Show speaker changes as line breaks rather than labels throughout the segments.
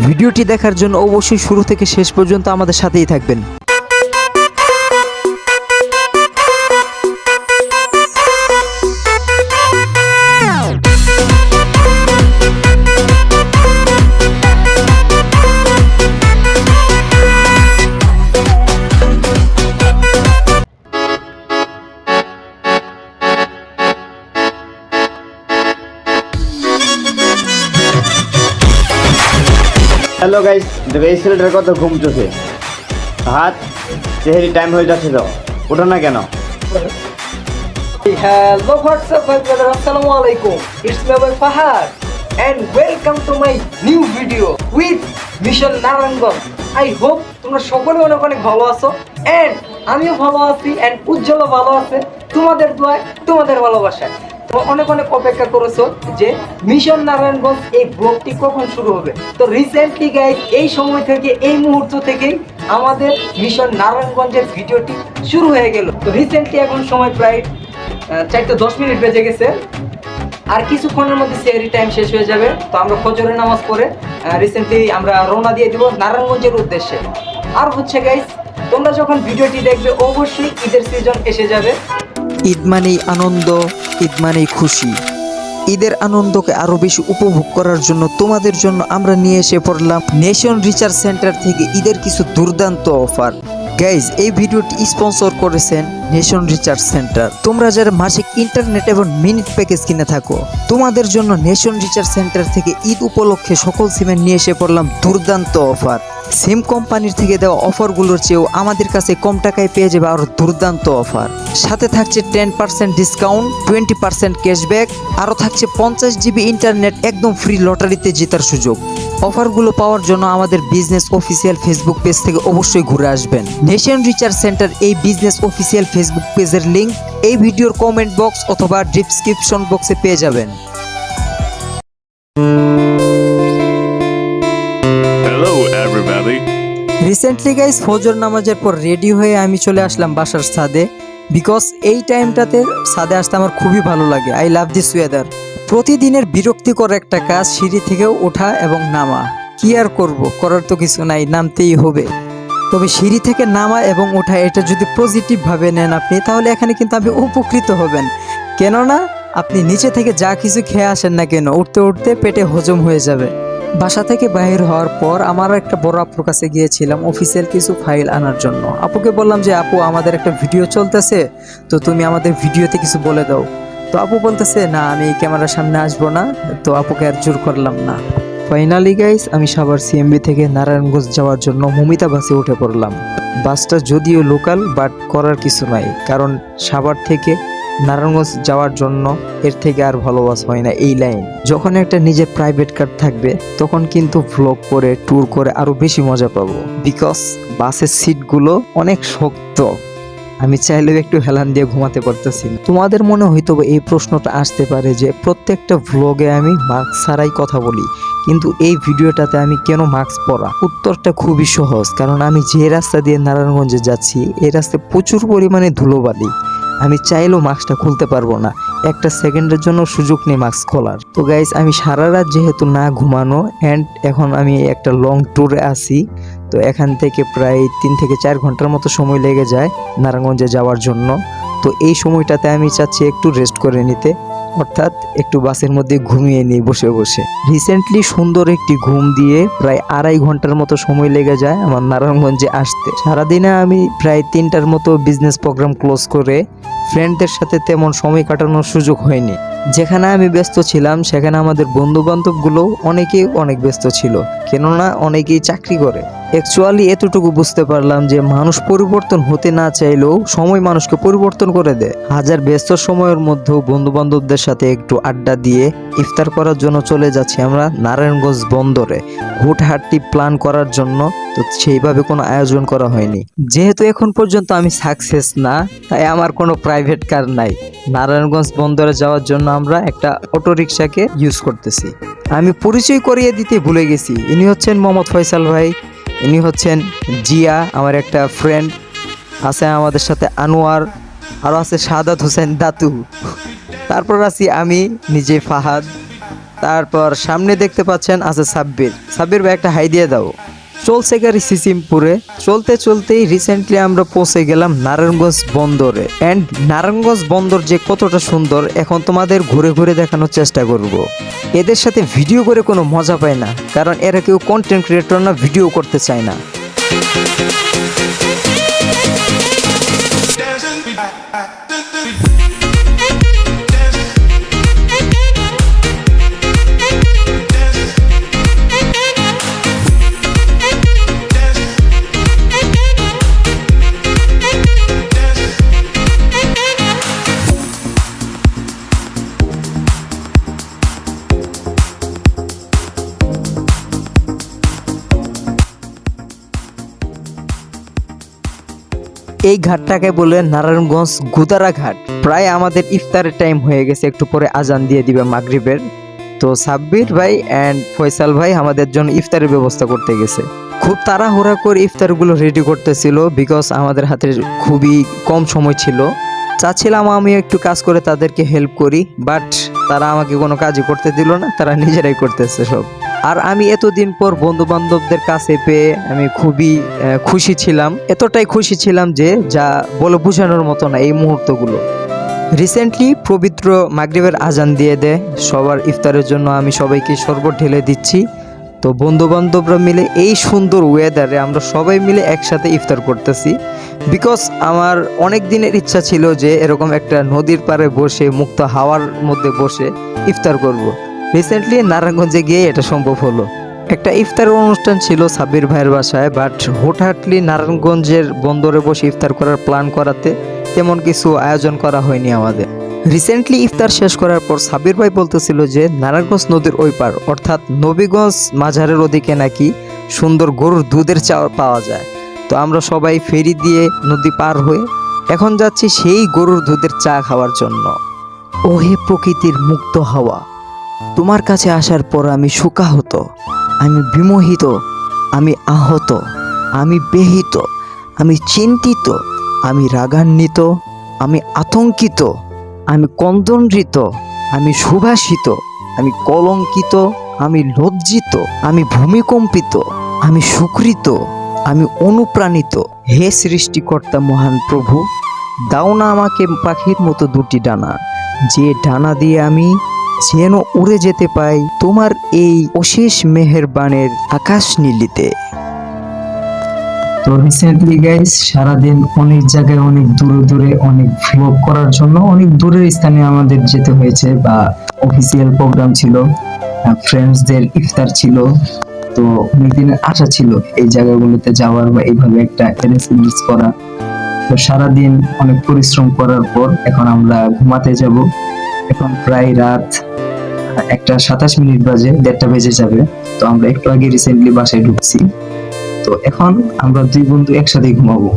ভিডিওটি দেখার জন্য অবশ্যই শুরু থেকে শেষ পর্যন্ত আমাদের সাথেই থাকবেন।
হ্যালো গাইস, দেখো এই ছেলেটার কত ঘুম চোখে হাত সেহেরি টাইম হয়ে যাচ্ছে, তো ওঠো না কেন?
Hello, what's up, my brother? Assalamu alaikum. It's me, boy Fahad, and welcome to my new video with Mission Narangon. I hope তোমরা সকলে অনেক অনেক ভালো আছো, and আমিও ভালো আছি, and উজ্জ্বলও ভালো আছে। তোমাদের দোয়ায়, তোমাদের ভালোবাসায় তোমরা অনেক অনেক অপেক্ষা করেছো যে মিশন নারায়ণগঞ্জ এই ব্লগটি কখন শুরু হবে। তো রিসেন্টলি গাইস, এই সময় থেকে এই মুহূর্ত থেকেই আমাদের মিশন নারায়ণগঞ্জের ভিডিওটি শুরু হয়ে গেল। তো রিসেন্টলি এখন সময় প্রায় 4:10 বেজে গেছে, আর কিছুক্ষণের মধ্যে সেহরি টাইম শেষ হয়ে যাবে। তো আমরা ফজরের নামাজ পড়ে রিসেন্টলি আমরা রওনা দিয়ে দিব নারায়ণগঞ্জের উদ্দেশ্যে। আর হচ্ছে গাইস, তোমরা যখন ভিডিওটি দেখবে অবশ্যই ঈদের সিজন এসে যাবে।
ঈদ মানেই আনন্দ, ঈদ মানেই খুশি। ঈদের আনন্দকে আরো বেশি উপভোগ করার জন্য তোমাদের জন্য আমরা নিয়ে এসে পড়লাম নেশন রিচার্জ সেন্টার থেকে ঈদের কিছু দুর্দান্ত অফার। গাইজ, এই ভিডিওটি স্পন্সর করেছেন নেশন রিচার্জ সেন্টার। তোমরা যারা মাসিক ইন্টারনেট এবং মিনিট প্যাকেজ কিনে থাকো, তোমাদের জন্য নেশন রিচার্জ সেন্টার থেকে ঈদ উপলক্ষে সকল সিমের নিয়ে এসে পড়লাম দুর্দান্ত অফার। সিম কোম্পানির থেকে দেওয়া অফারগুলোর চেয়েও আমাদের কাছে কম টাকায় পেয়ে যাবে আরও দুর্দান্ত অফার। সাথে থাকছে 10% ডিসকাউন্ট, 20% ক্যাশব্যাক, আরও থাকছে 50 জিবি ইন্টারনেট একদম ফ্রি লটারিতে জেতার সুযোগ। অফারগুলো পাওয়ার জন্য আমাদের বিজনেস অফিসিয়াল ফেসবুক পেজ থেকে অবশ্যই ঘুরে আসবেন। নেশন রিচার্জ সেন্টার এই বিজনেস অফিসিয়াল ফেসবুক পেজের লিঙ্ক এই ভিডিওর কমেন্ট বক্স অথবা ডিসক্রিপশন বক্সে পেয়ে যাবেন। রিসেন্টলি গাইস, ফজর নামাজের পর রেডি হয়ে আমি চলে আসলাম বাসার ছাদে, বিকজ এই টাইমটাতে ছাদে আসতে আমার খুবই ভালো লাগে। I love this weather. প্রতিদিনের বিরক্তিকর একটা কাজ সিঁড়ি থেকেও ওঠা এবং নামা। কি আর করব, করার তো কিছু নাই, নামতেই হবে। তবে সিঁড়ি থেকে নামা এবং ওঠা এটা যদি পজিটিভভাবে নেন আপনি, তাহলে এখানে কিন্তু আপনি উপকৃত হবেন। কেননা আপনি নিচে থেকে যা কিছু খেয়ে আসেন না কেন, উঠতে উঠতে পেটে হজম হয়ে যাবে। বাসা থেকে বাইর হওয়ার পর আমার একটা বড় আপুর কাছে গিয়েছিলাম অফিসিয়াল কিছু ফাইল আনার জন্য। আপুকে বললাম যে আপু, আমাদের একটা ভিডিও চলতেছে, তো তুমি আমাদের ভিডিওতে কিছু বলে দাও। তো আপু বলতেছে না, আমি ক্যামেরার সামনে আসবো না। তো আপুকে আর জোর করলাম না। ফাইনালি গাইস, আমি সাভার সিএমবি থেকে নারায়ণগঞ্জ যাওয়ার জন্য মমিতা বাসে উঠে পড়লাম। বাসটা যদিও লোকাল, বাট করার কিছু নাই, কারণ সাভার থেকে নারায়ণগঞ্জ যাওয়ার জন্য এর থেকে আর ভালো বাস হয় না এই লাইন। যখন একটা নিজের প্রাইভেট কার থাকবে, তখন কিন্তু ভ্লগ করে ট্যুর করে আরো বেশি মজা পাবো, বিকজ বাসের সিটগুলো অনেক শক্ত। আমি চাইলেও একটু হেলান দিয়ে ঘুমাতে পারতেছি না। তোমাদের মনে হয়তো এই প্রশ্নটা আসতে পারে যে প্রত্যেকটা ভ্লগে আমি মাস্ক ছাড়াই কথা বলি, কিন্তু এই ভিডিওটাতে আমি কেন মাস্ক পরা? উত্তরটা খুবই সহজ, কারণ আমি যে রাস্তা দিয়ে নারায়ণগঞ্জে যাচ্ছি এই রাস্তায় প্রচুর পরিমাণে ধুলোবালি। আমি চাইলেও মাস্কটা খুলতে পারবো না, একটা সেকেন্ডের জন্য সুযোগ নেই মাস্ক খোলার। তো গাইস, আমি সারা রাত যেহেতু না ঘুমানো, অ্যান্ড এখন আমি একটা লং ট্যুরে আছি, তো এখান থেকে প্রায় 3 থেকে 4 ঘন্টার মতো সময় লেগে যায় নারায়ণগঞ্জে যাওয়ার জন্য। তো এই সময়টাতে আমি চাচ্ছি একটু রেস্ট করে নিতে, অর্থাৎ একটু বাসের মধ্যে ঘুমিয়ে নিই বসে বসে। রিসেন্টলি সুন্দর একটি ঘুম দিয়ে প্রায় 2.5 ঘন্টার মতো সময় লেগে যায় আমার নারায়ণগঞ্জে আসতে। সারাদিনে আমি প্রায় 3টার মতো বিজনেস প্রোগ্রাম ক্লোজ করে ফ্রেন্ডদের সাথে তেমন সময় কাটানোর সুযোগ হয়নি। যেখানে আমি ব্যস্ত ছিলাম সেখানে আমাদের বন্ধু বান্ধবগুলো অনেকেই অনেক ব্যস্ত ছিল, কেননা অনেকেই চাকরি করে। অ্যাকচুয়ালি এতটুকু বুঝতে পারলাম যে মানুষ পরিবর্তন হতে না চাইলেও সময় মানুষকে পরিবর্তন করে দেয়। হাজার ব্যস্ত সময়ের মধ্যেও বন্ধু বান্ধবদের সাথে একটু আড্ডা দিয়ে ইফতার করার জন্য চলে যাচ্ছি আমরা নারায়ণগঞ্জ বন্দরে হুটহাট্টি প্ল্যান করার জন্য। তো সেইভাবে কোনো আয়োজন করা হয়নি। যেহেতু এখন পর্যন্ত আমি সাকসেস না, তাই আমার কোনো প্রাইভেট কার নাই। নারায়ণগঞ্জ বন্দরে যাওয়ার জন্য আমরা একটা অটোরিকশাকে ইউজ করতেছি। আমি পরিচয় করিয়ে দিতে ভুলে গেছি, ইনি হচ্ছেন মোহাম্মদ ফয়সাল ভাই, ইনি হচ্ছেন জিয়া, আমার একটা ফ্রেন্ড আছে, আমাদের সাথে আনোয়ার, আরও আছে সাদাত হোসেন দাতু, তারপর আছি আমি নিজে ফাহাদ। তারপর সামনে দেখতে পাচ্ছেন আছে সাব্বির। সাব্বির ভাই একটা হাই দিয়ে দাও। চলছে গাড়ি সিসিমপুরে, চলতে চলতেই রিসেন্টলি আমরা পৌঁছে গেলাম নারায়ণগঞ্জ বন্দরে। অ্যান্ড নারায়ণগঞ্জ বন্দর যে কতটা সুন্দর এখন তোমাদের ঘুরে ঘুরে দেখানোর চেষ্টা করব। এদের সাথে ভিডিও করে কোনো মজা পায় না, কারণ এরা কেউ কন্টেন্ট ক্রিয়েটর না, ভিডিও করতে চায় না। এই ঘাটটাকে বলে নারায়ণগঞ্জ গুদারা ঘাট। প্রায় আমাদের ইফতারের টাইম হয়ে গেছে, একটু পরে আজান দিয়ে দিবে মাগরিবের। তো সাব্বির ভাই অ্যান্ড ফয়সাল ভাই আমাদের জন্য ইফতারের ব্যবস্থা করতে গেছে। খুব তাড়াহুড়া করে ইফতারগুলো রেডি করতেছিল, বিকজ আমাদের হাতে খুবই কম সময় ছিল। চাচ্ছিলাম আমি একটু কাজ করে তাদেরকে হেল্প করি, বাট তারা আমাকে কোনো কাজই করতে দিল না, তারা নিজেরাই করতেছে সব। আর আমি এতদিন পর বন্ধু বান্ধবদের কাছে পেয়ে আমি খুবই খুশি ছিলাম, এতটাই খুশি ছিলাম যে যা বলে বোঝানোর মতো না এই মুহূর্তগুলো। রিসেন্টলি পবিত্র মাগরিবের আজান দিয়ে দেয়, সবার ইফতারের জন্য আমি সবাইকে শরবত ঢেলে দিচ্ছি। তো বন্ধু বান্ধবরা মিলে এই সুন্দর ওয়েদারে আমরা সবাই মিলে একসাথে ইফতার করতেছি, বিকজ আমার অনেক দিনের ইচ্ছা ছিল যে এরকম একটা নদীর পাড়ে বসে মুক্ত হাওয়ার মধ্যে বসে ইফতার করব। রিসেন্টলি নারায়ণগঞ্জে গিয়ে এটা সম্ভব হলো। একটা ইফতারের অনুষ্ঠান ছিল সাব্বির ভাইয়ের বাসায়, বাট হঠাৎলি নারায়ণগঞ্জের বন্দরে বসে ইফতার করার প্ল্যান করাতে তেমন কিছু আয়োজন করা হয়নি আমাদের। রিসেন্টলি ইফতার শেষ করার পর সাব্বির ভাই বলতেছিল যে নারায়ণগঞ্জ নদীর ওই পার অর্থাৎ নবীগঞ্জ মাঝারের ওদিকে নাকি সুন্দর গরুর দুধের চা পাওয়া যায়। তো আমরা সবাই ফেরি দিয়ে নদী পার হয়ে এখন যাচ্ছি সেই গরুর দুধের চা খাওয়ার জন্য। ওহে প্রকৃতির মুক্ত হাওয়া, তোমার কাছে আসার পর আমি শোকাহত, আমি বিমোহিত, আমি আহত, আমি বেহিত, আমি চিন্তিত, আমি রাগান্বিত, আমি আতঙ্কিত, আমি কন্দনৃত, আমি সুভাষিত, আমি কলঙ্কিত, আমি লজ্জিত, আমি ভূমিকম্পিত, আমি সুকৃত, আমি অনুপ্রাণিত। হে সৃষ্টিকর্তা মহান প্রভু, দাও না আমাকে পাখির মতো দুটি ডানা, যে ডানা দিয়ে আমি যেন উড়ে যেতে পাই তোমার এই অশেষ মেহেরবানের আকাশ নীলিতে। তো রিসেন্টলি গাইস সারাদিন অনেক জায়গায় অনেক দূরে দূরে অনেক ভ্লগ করার জন্য অনেক দূরের স্থানে আমাদের যেতে হয়েছে, বা অফিসিয়াল প্রোগ্রাম ছিল, ফ্রেন্ডসদের ইফতার ছিল। তো অনেকদিনের আশা ছিল এই জায়গাগুলোতে যাওয়ার বা এইভাবে একটা এক্সপেরিয়েন্স করা। তো সারাদিন অনেক পরিশ্রম করার পর এখন আমরা ঘুমাতে যাব। এখন প্রায় রাত 1:27 বাজে, 1:30 বেজে যাবে। তো আমরা একটু আগে রিসেন্টলি বাসায় ঢুকছি। তো এখন আমরা দুই বন্ধু একসাথে ঘুমাবো।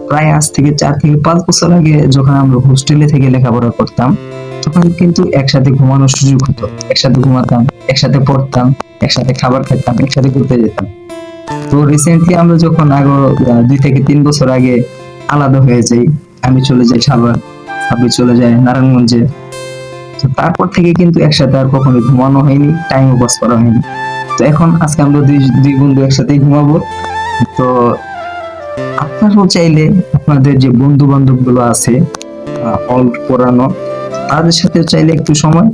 প্রায় আজ থেকে 4 থেকে 5 বছর আগে যখন আমরা হোস্টেলে থেকে লেখাপড়া করতাম, তখন কিন্তু একসাথে ঘুমানোর সুযোগ হতো, একসাথে ঘুমাতাম, একসাথে পড়তাম, একসাথে খাবার খেতাম, একসাথে ঘুরতে যেতাম। তো রিসেন্টলি আমরা যখন আগে 2 থেকে 3 বছর আগে আলাদা হয়ে যাই, আমি চলে যাই সাভার, সাব্বির চলে যায় নারায়ণগঞ্জে। তো তারপর থেকে কিন্তু একসাথে আর কখনো ঘুমানো হয়নি, টাইমও পাস করা হয়নি। তো এখন আজকে আমরা দুই বন্ধু একসাথেই ঘুমাবো। তো আপনারাও চাইলে আপনাদের যে বন্ধু বান্ধব গুলো আছে অল্প পুরানো, তাদের সাথে চাইলে একটু সময়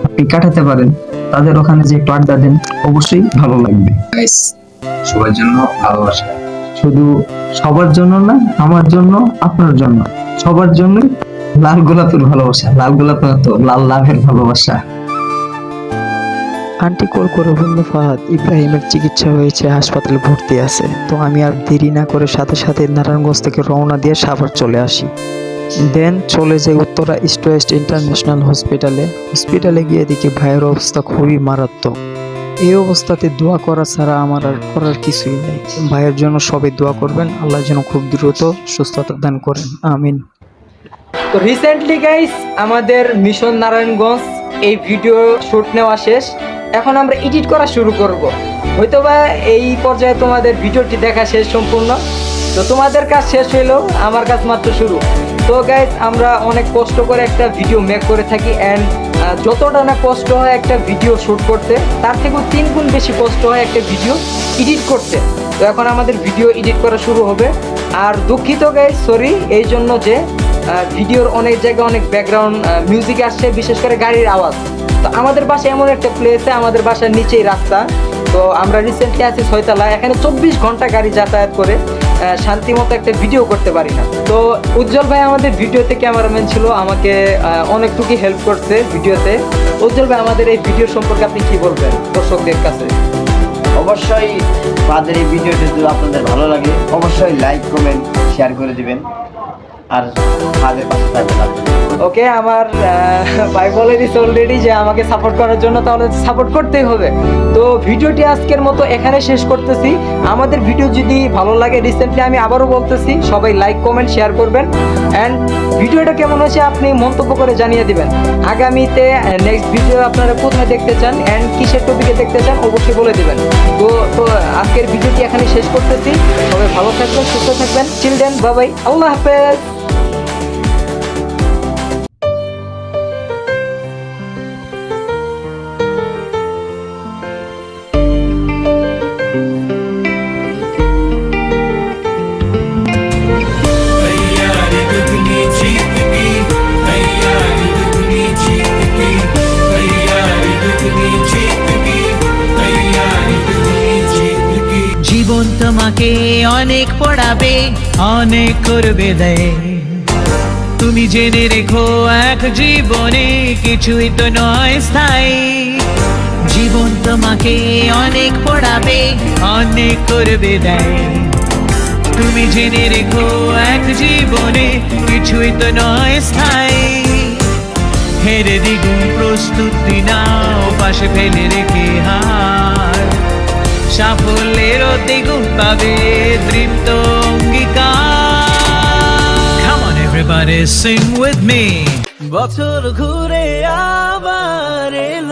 আপনি কাটাতে পারেন, তাদের ওখানে যে একটু আড্ডা দেন, অবশ্যই ভালো লাগবে।
সবার জন্য ভালোবাসা,
শুধু সবার জন্য না, আমার জন্য, আপনার জন্য, সবার জন্য লাল গোলাপের ভালোবাসা। লাল গোলাপ না তো, লাল লাভের ভালোবাসা। আন্টি কল করে বলল ফাহাদ ইব্রাহিমের চিকিৎসা হয়েছে, হাসপাতালে ভর্তি আছে। তো আমি আর দেরি না করে সাথে সাথে নারায়ণগঞ্জ থেকে রওনা দিয়ে সাভার চলে আসি। দেন চলে যাই উত্তরা ইস্ট ওয়েস্ট ইন্টারন্যাশনাল হসপিটালে গিয়ে দেখি ভাইয়ের অবস্থা খুবই মারাত্মক। এই অবস্থাতে দোয়া করা ছাড়া আমার আর করার কিছুই নেই। ভাইয়ের জন্য সবাই দোয়া করবেন, আল্লাহ যেন খুব দ্রুত সুস্থতা দান করেন, আমিন।
তো রিসেন্টলি গাইস আমাদের মিশন নারায়ণগঞ্জ এই ভিডিও শুট নেওয়া শেষ। এখন আমরা এডিট করা শুরু করব। হয়তোবা এই পর্যায়ে তোমাদের ভিডিওটি দেখা শেষ সম্পূর্ণ। তো তোমাদের কাজ শেষ হইলো, আমার কাজ মাত্র শুরু। তো গাইস আমরা অনেক কষ্ট করে একটা ভিডিও মেক করে থাকি, অ্যান্ড যতটা না কষ্ট হয় একটা ভিডিও শ্যুট করতে, তার থেকেও 3 গুণ বেশি কষ্ট হয় একটা ভিডিও এডিট করতে। তো এখন আমাদের ভিডিও এডিট করা শুরু হবে। আর দুঃখিত গাইস, সরি এই জন্য যে ভিডিওর অনেক জায়গায় অনেক ব্যাকগ্রাউন্ড মিউজিক আসছে, বিশেষ করে গাড়ির আওয়াজ। তো আমাদের বাসা এমন একটা প্লেসে, আমাদের বাসার নিচেই রাস্তা। তো আমরা রিসেন্টলি আছি 6 তলায়, এখানে 24 ঘন্টা গাড়ি যাতায়াত করে শান্তি মতো একটা ভিডিও করতে পারি না। তো উজ্জ্বল ভাই আমাদের ভিডিওতে ক্যামেরাম্যান ছিল, আমাকে অনেকটুকু হেল্প করছে ভিডিওতে। উজ্জ্বল ভাই, আমাদের এই ভিডিও সম্পর্কে আপনি কি বলবেন দর্শকদের কাছে?
অবশ্যই আমাদের এই ভিডিওটি যদি আপনাদের ভালো লাগে অবশ্যই লাইক কমেন্ট শেয়ার করে দিবেন আর আমাদের পাশে থাকবেন।
ওকে, আমার ভাই বলে দিচ্ছে অলরেডি যে আমাকে সাপোর্ট করার জন্য, তাহলে সাপোর্ট করতেই হবে। তো ভিডিওটি আজকের মতো এখানে শেষ করতেছি। আমাদের ভিডিও যদি ভালো লাগে, রিসেন্টলি আমি আবারও বলতেছি, সবাই লাইক কমেন্ট শেয়ার করবেন। অ্যান্ড ভিডিওটা কেমন হয়েছে আপনি মন্তব্য করে জানিয়ে দিবেন। আগামীতে নেক্সট ভিডিও আপনারা কোথায় দেখতে চান অ্যান্ড কিসের টপিকে দেখতে চান অবশ্যই বলে দেবেন। তো আজকের ভিডিওটি এখানে শেষ করতেছি। সবাই ভালো থাকবেন, সুস্থ থাকবেন। চিলড্রেন, বাই, আল্লাহ হাফেজ।
तैयारी दुगनी जीत की, तैयारी दुगनी जीत की, तैयारी दुगनी जीत की, तैयारी दुगनी जीत की।
জীবন তোমাকে অনেক পড়াবে, অনেক করবে দেয়। তুমি জেনে রেখো এক জীবনে কিছুই তো নয় স্থায়ী। জীবন তোমাকে অনেক পড়াবে, অনেক করবে দেয়। তুমি জেনে রেখো এক জীবনে কিছুই তো নয় স্থায়ী। হেরে দ্বিগুণ প্রস্তুতি নাও, পাশে ফেলে রেখে হার। সাফল্যের দ্বিগুণ পাবে তৃপ্ত অঙ্গীকার। Come on everybody, sing with me. বছর ঘুরে আবার এলো।